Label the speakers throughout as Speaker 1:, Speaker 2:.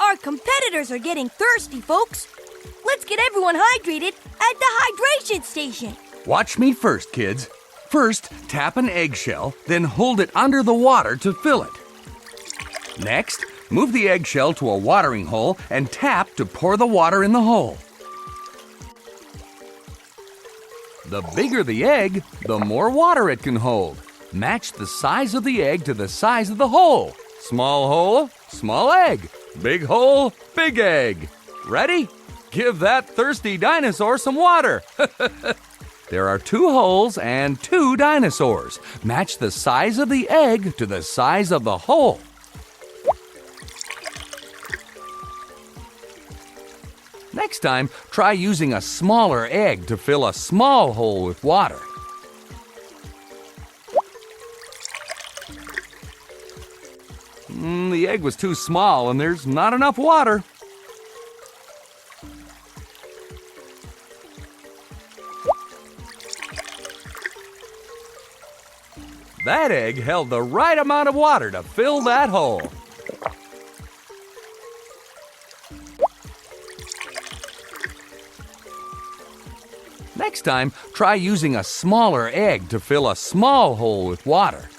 Speaker 1: Our competitors are getting thirsty, folks. Let's get everyone hydrated at the hydration station.
Speaker 2: Watch me first, kids. First, tap an eggshell, then hold it under the water to fill it. Next, move the eggshell to a watering hole and tap to pour the water in the hole. The bigger the egg, the more water it can hold. Match the size of the egg to the size of the hole. Small hole, small egg. Big hole, big egg. Ready? Give that thirsty dinosaur some water. There are 2 holes and 2 dinosaurs. Match the size of the egg to the size of the hole. Next time, try using a smaller egg to fill a small hole with water. The egg was too small and there's not enough water. That egg held the right amount of water to fill that hole. Next time, try using a smaller egg to fill a small hole with water.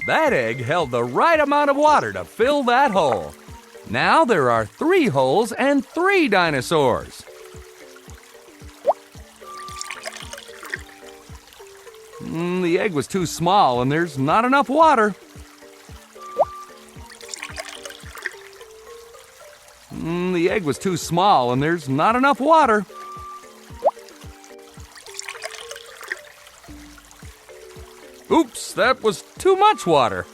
Speaker 2: That egg held the right amount of water to fill that hole. Now there are 3 holes and 3 dinosaurs. The egg was too small and there's not enough water. The egg was too small and there's not enough water. Oops, that was too much water.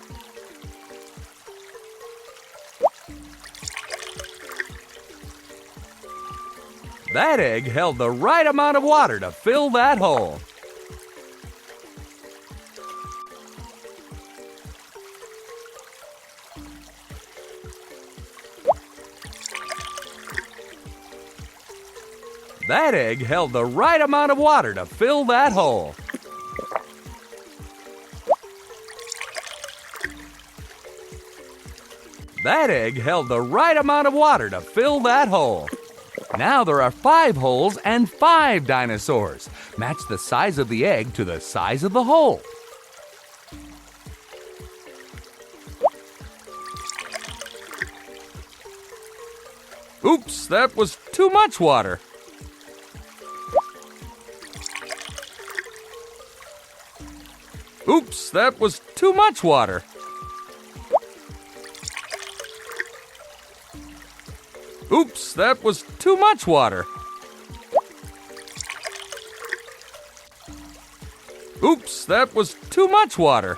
Speaker 2: That egg held the right amount of water to fill that hole. That egg held the right amount of water to fill that hole. That egg held the right amount of water to fill that hole. Now there are 5 holes and 5 dinosaurs. Match the size of the egg to the size of the hole. Oops, that was too much water. Oops, that was too much water. Oops, that was too much water. Oops, that was too much water.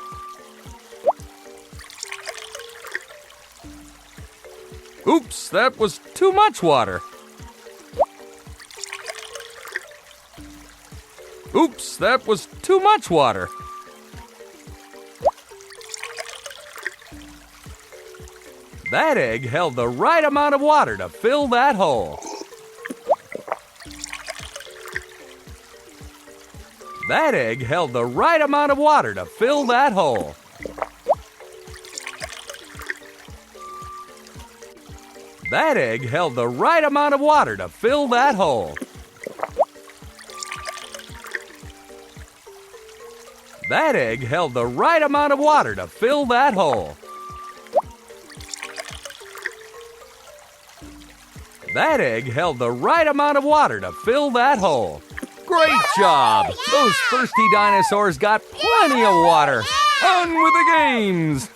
Speaker 2: Oops, that was too much water. Oops, that was too much water. That egg held the right amount of water to fill that hole. That egg held the right amount of water to fill that hole. That egg held the right amount of water to fill that hole. That egg held the right amount of water to fill that hole. That egg held the right amount of water to fill that hole. Great job! Those thirsty dinosaurs got plenty of water. On with the games!